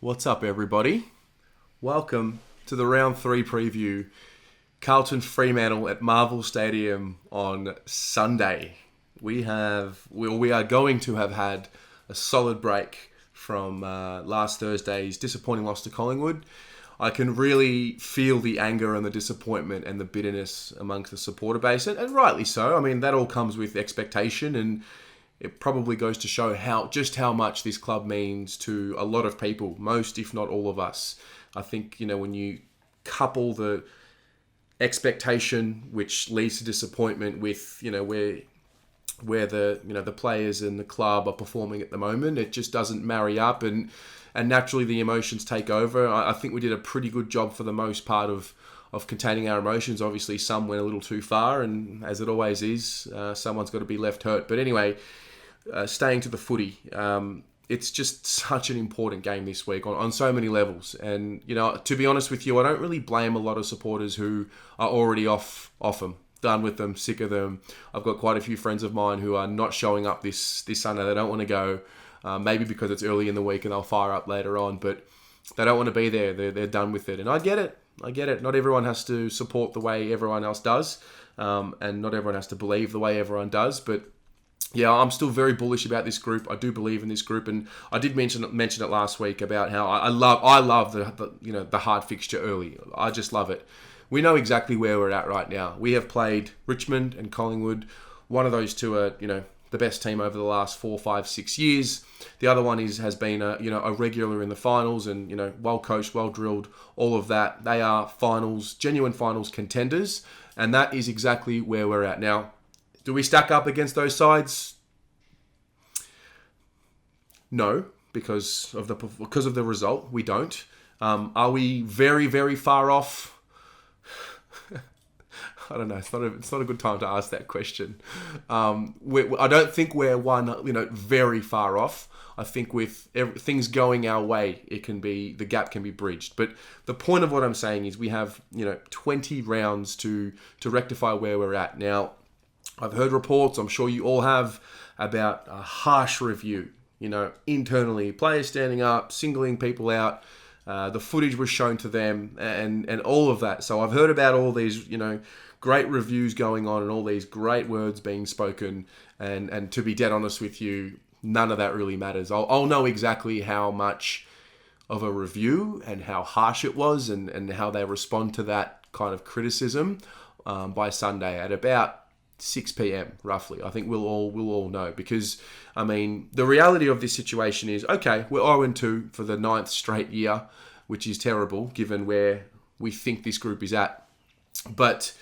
What's up, everybody? Welcome to the round 3 preview. Carlton Fremantle at Marvel Stadium on Sunday. We are going to have had a solid break from last Thursday's disappointing loss to Collingwood. I can really feel the anger and the disappointment and the bitterness amongst the supporter base, and rightly so. I mean, that all comes with expectation, and it probably goes to show how much this club means to a lot of people, most if not all of us. I think, when you couple the expectation, which leads to disappointment, with where the players and the club are performing at the moment, it just doesn't marry up, and naturally the emotions take over. I think we did a pretty good job for the most part of containing our emotions. Obviously, some went a little too far, and as it always is, someone's got to be left hurt. But anyway, staying to the footy, it's just such an important game this week on so many levels. And, to be honest with you, I don't really blame a lot of supporters who are already off them, done with them, sick of them. I've got quite a few friends of mine who are not showing up this Sunday. They don't want to go, maybe because it's early in the week and they'll fire up later on, but they don't want to be there. They're done with it. And I get it. Not everyone has to support the way everyone else does, and not everyone has to believe the way everyone does, but yeah, I'm still very bullish about this group. I do believe in this group, and I did mention it last week about how I love the hard fixture early. I just love it. We know exactly where we're at right now. We have played Richmond and Collingwood. One of those two are the best team over the last 4, 5, 6 years. The other one has been a regular in the finals, and well coached, well drilled, all of that. They are genuine finals contenders, and that is exactly where we're at now. Do we stack up against those sides? No, because of the result, we don't. Are we very, very far off? I don't know. It's not a good time to ask that question. I don't think we're very far off. I think with things going our way, the gap can be bridged. But the point of what I'm saying is we have 20 rounds to rectify where we're at now. I've heard reports, I'm sure you all have, about a harsh review, internally, players standing up, singling people out. The footage was shown to them and all of that. So I've heard about all these, great reviews going on and all these great words being spoken. And to be dead honest with you, none of that really matters. I'll know exactly how much of a review and how harsh it was and how they respond to that kind of criticism by Sunday at about 6 p.m. roughly. I think we'll all know, because the reality of this situation is, okay, we're 0-2 for the 9th straight year, which is terrible given where we think this group is at. But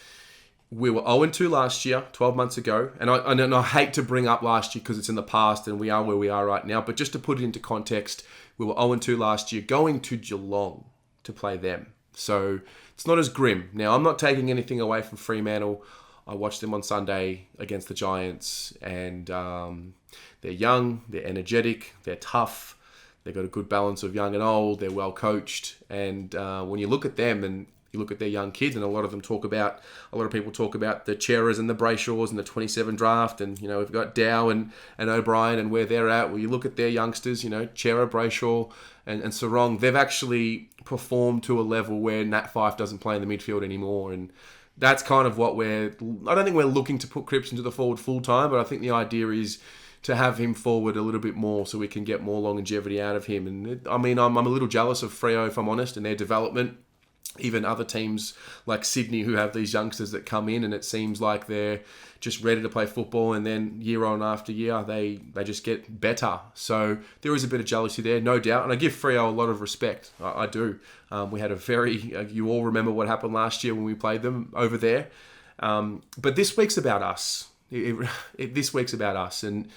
we were 0-2 last year, 12 months ago, and I hate to bring up last year because it's in the past and we are where we are right now, but just to put it into context, we were 0-2 last year, going to Geelong to play them. So it's not as grim. Now, I'm not taking anything away from Fremantle. I watched them on Sunday against the Giants, and they're young, they're energetic, they're tough, they've got a good balance of young and old, they're well coached, and when you look at them and you look at their young kids, and a lot of people talk about the Cheras and the Brayshaws and the 27 draft, and we've got Dow and O'Brien and where they're at. Well, you look at their youngsters, Chera, Brayshaw, and Sarong, they've actually performed to a level where Nat Fyfe doesn't play in the midfield anymore, and that's kind of what I don't think we're looking to put Cripps into the forward full time, but I think the idea is to have him forward a little bit more so we can get more longevity out of him. And I'm a little jealous of Freo, if I'm honest, and their development. Even other teams like Sydney who have these youngsters that come in and it seems like they're just ready to play football, and then year on after year they just get better. So there is a bit of jealousy there, no doubt, and I give Freo a lot of respect. I do. We had you all remember what happened last year when we played them over there. But this week's about us. This week's about us, and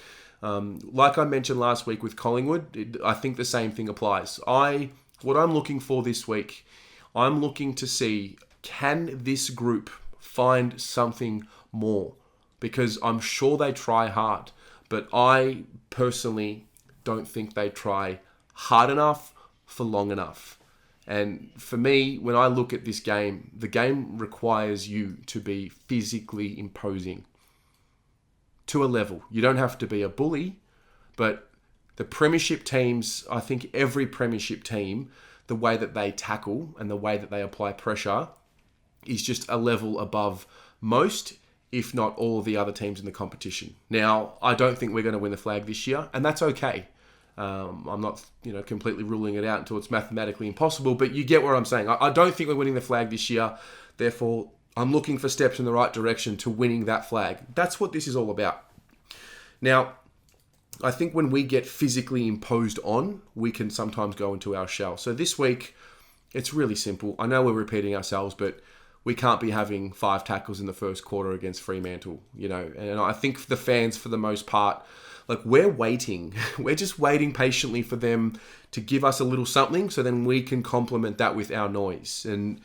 like I mentioned last week with Collingwood, I think the same thing applies. What I'm looking for this week, I'm looking to see, can this group find something more? Because I'm sure they try hard, but I personally don't think they try hard enough for long enough. And for me, when I look at this game, the game requires you to be physically imposing to a level. You don't have to be a bully, but The premiership teams, I think every premiership team, the way that they tackle and the way that they apply pressure is just a level above most, if not all of the other teams in the competition. Now, I don't think we're going to win the flag this year, and that's okay. I'm not, completely ruling it out until it's mathematically impossible, but you get what I'm saying. I don't think we're winning the flag this year. Therefore, I'm looking for steps in the right direction to winning that flag. That's what this is all about. Now, I think when we get physically imposed on, we can sometimes go into our shell. So this week, it's really simple. I know we're repeating ourselves, but we can't be having 5 tackles in the first quarter against Fremantle, And I think the fans, for the most part, we're waiting. We're just waiting patiently for them to give us a little something so then we can complement that with our noise. And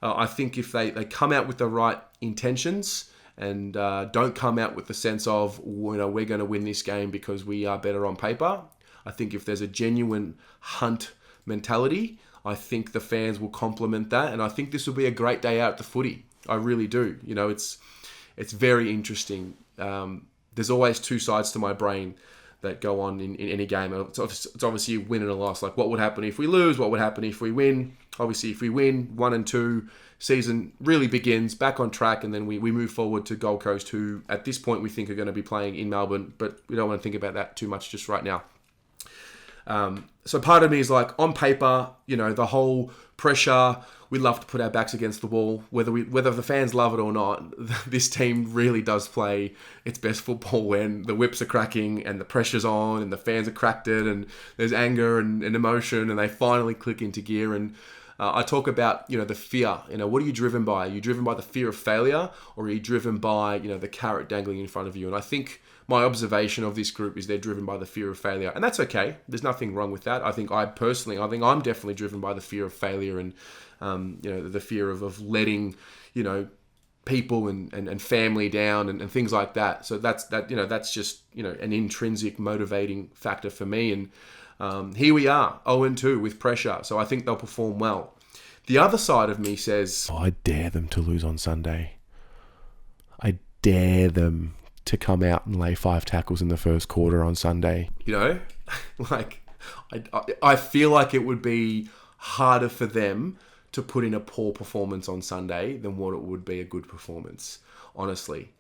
I think if they come out with the right intentions and don't come out with the sense of, we're going to win this game because we are better on paper, I think if there's a genuine hunt mentality, I think the fans will complement that. And I think this will be a great day out at the footy. I really do. It's very interesting. There's always 2 sides to my brain that go on in any game. It's obviously a win and a loss. What would happen if we lose? What would happen if we win? Obviously, if we win 1 and 2, season really begins, back on track, and then we move forward to Gold Coast, who at this point we think are going to be playing in Melbourne, but we don't want to think about that too much just right now. So part of me is on paper, the whole pressure, we love to put our backs against the wall, whether the fans love it or not. This team really does play its best football when the whips are cracking and the pressure's on and the fans are cracked it and there's anger and emotion and they finally click into gear. And I talk about, the fear. What are you driven by? Are you driven by the fear of failure, or are you driven by, the carrot dangling in front of you? And I think my observation of this group is they're driven by the fear of failure. And that's okay. There's nothing wrong with that. I think I'm definitely driven by the fear of failure and, the fear of letting, people and family down and things like that. So that's just, an intrinsic motivating factor for me. And here we are, 0-2 with pressure. So I think they'll perform well. The other side of me says, I dare them to lose on Sunday. I dare them to come out and lay 5 tackles in the first quarter on Sunday. I feel like it would be harder for them to put in a poor performance on Sunday than what it would be a good performance, honestly.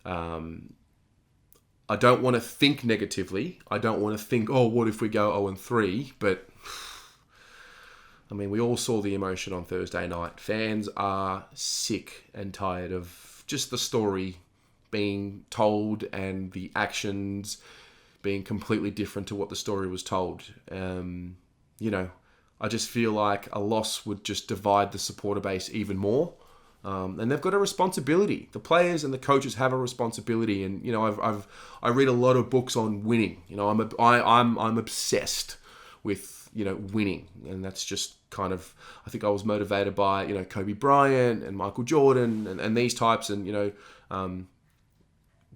I don't want to think negatively. I don't want to think, what if we go 0-3? But, we all saw the emotion on Thursday night. Fans are sick and tired of just the story being told and the actions being completely different to what the story was told. I just feel like a loss would just divide the supporter base even more. And they've got a responsibility. The players and the coaches have a responsibility. And, I read a lot of books on winning. I'm obsessed with, winning. And that's just kind of, I think I was motivated by, Kobe Bryant and Michael Jordan and these types. And,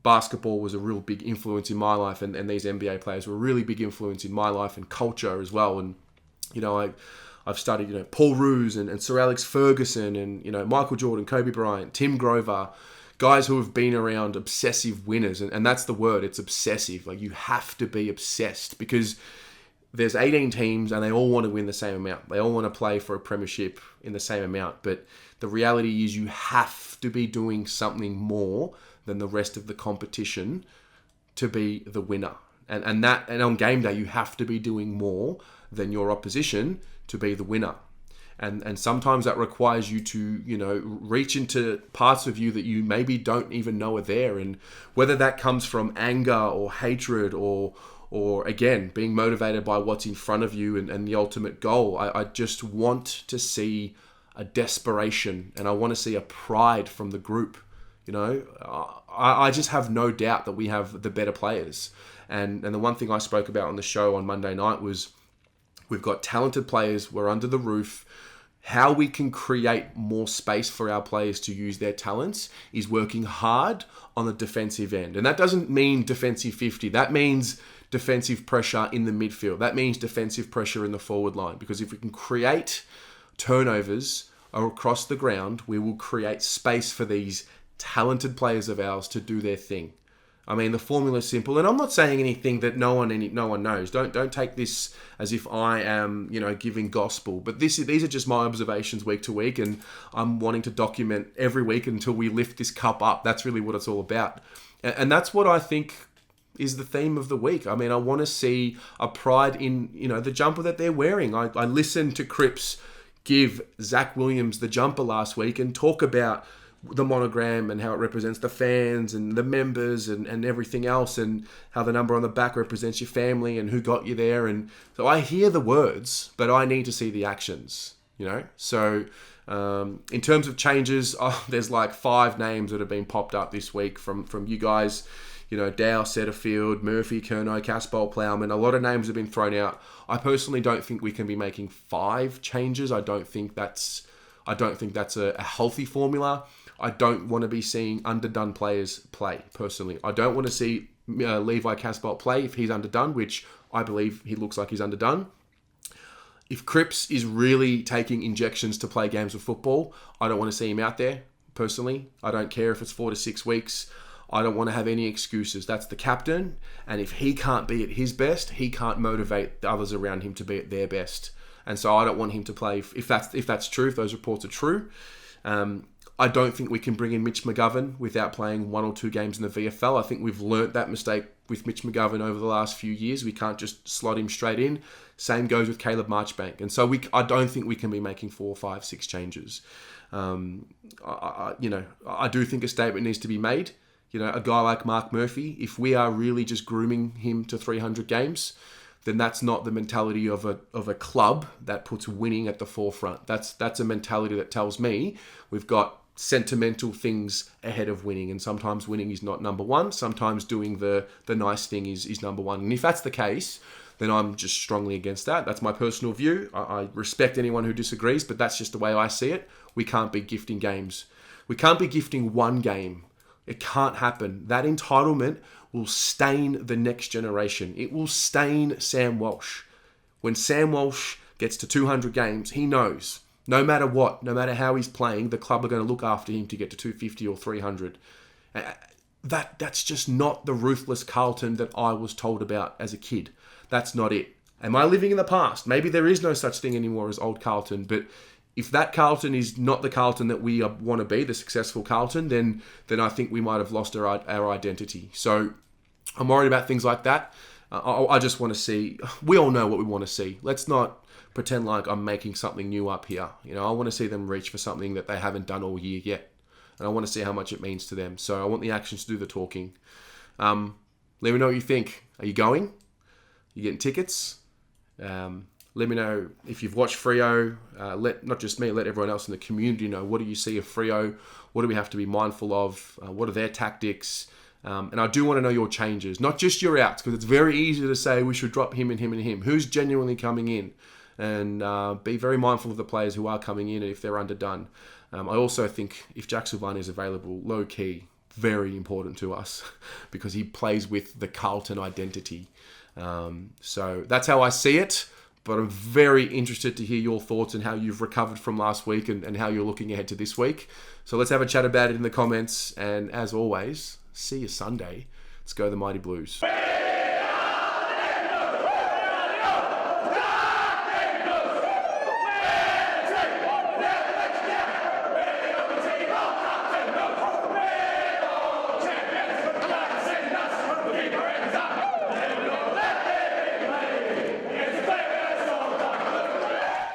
basketball was a real big influence in my life, and these NBA players were a really big influence in my life and culture as well. And, I've studied, Paul Roos and Sir Alex Ferguson and, Michael Jordan, Kobe Bryant, Tim Grover, guys who have been around obsessive winners. And that's the word, it's obsessive. You have to be obsessed because there's 18 teams and they all want to win the same amount. They all want to play for a premiership in the same amount. But the reality is you have to be doing something more than the rest of the competition to be the winner. And on game day, you have to be doing more than your opposition to be the winner. And sometimes that requires you to, reach into parts of you that you maybe don't even know are there. And whether that comes from anger or hatred or again, being motivated by what's in front of you and the ultimate goal, I just want to see a desperation and I want to see a pride from the group. I just have no doubt that we have the better players. And the one thing I spoke about on the show on Monday night was we've got talented players. We're under the roof. How we can create more space for our players to use their talents is working hard on the defensive end. And that doesn't mean defensive 50. That means defensive pressure in the midfield. That means defensive pressure in the forward line. Because if we can create turnovers across the ground, we will create space for these talented players of ours to do their thing. I mean, the formula's simple, and I'm not saying anything that no one knows. Don't take this as if I am, giving gospel. But these are just my observations week to week, and I'm wanting to document every week until we lift this cup up. That's really what it's all about, and that's what I think is the theme of the week. I mean, I want to see a pride in the jumper that they're wearing. I listened to Cripps give Zach Williams the jumper last week and talk about the monogram and how it represents the fans and the members and everything else, and how the number on the back represents your family and who got you there. And so I hear the words, but I need to see the actions, So in terms of changes, there's like 5 names that have been popped up this week from you guys. Dow, Setterfield, Murphy, Kerno, Casbolt, Plowman. A lot of names have been thrown out. I personally don't think we can be making 5 changes. I don't think that's a healthy formula. I don't want to be seeing underdone players play, personally. I don't want to see Levi Casbolt play if he's underdone, which I believe he looks like he's underdone. If Cripps is really taking injections to play games of football, I don't want to see him out there, personally. I don't care if it's 4 to 6 weeks. I don't want to have any excuses. That's the captain, and if he can't be at his best, he can't motivate the others around him to be at their best. And so I don't want him to play, if that's true, if those reports are true. I don't think we can bring in Mitch McGovern without playing 1 or 2 games in the VFL. I think we've learnt that mistake with Mitch McGovern over the last few years. We can't just slot him straight in. Same goes with Caleb Marchbank. And so I don't think we can be making 4, 5, 6 changes. I do think a statement needs to be made. A guy like Mark Murphy, if we are really just grooming him to 300 games, then that's not the mentality of a club that puts winning at the forefront. That's a mentality that tells me we've got sentimental things ahead of winning, and sometimes winning is not number one. Sometimes doing the nice thing is number one. And if that's the case, then I'm just strongly against that. That's my personal view. I respect anyone who disagrees, but that's just the way I see it. We can't be gifting games. We can't be gifting one game. It can't happen. That entitlement will stain the next generation. It will stain Sam Walsh. When Sam Walsh gets to 200 games, he knows, no matter what, no matter how he's playing, the club are going to look after him to get to 250 or 300. That's just not the ruthless Carlton that I was told about as a kid. That's not it. Am I living in the past? Maybe there is no such thing anymore as old Carlton, but if that Carlton is not the Carlton that we want to be, the successful Carlton, then I think we might have lost our identity. So I'm worried about things like that. I just want to see, we all know what we want to see. Let's not pretend like I'm making something new up here. I want to see them reach for something that they haven't done all year yet. And I want to see how much it means to them. So I want the actions to do the talking. Let me know what you think. Are you going? You getting tickets? Let me know if you've watched Freo. Let not just me, let everyone else in the community know. What do you see of Freo? What do we have to be mindful of? What are their tactics? And I do want to know your changes, not just your outs, because it's very easy to say we should drop him and him and him. Who's genuinely coming in? And be very mindful of the players who are coming in and if they're underdone. I also think if Jack Silvani is available, low key, very important to us because he plays with the Carlton identity. So that's how I see it. But I'm very interested to hear your thoughts and how you've recovered from last week and how you're looking ahead to this week. So let's have a chat about it in the comments. And as always, see you Sunday. Let's go the Mighty Blues.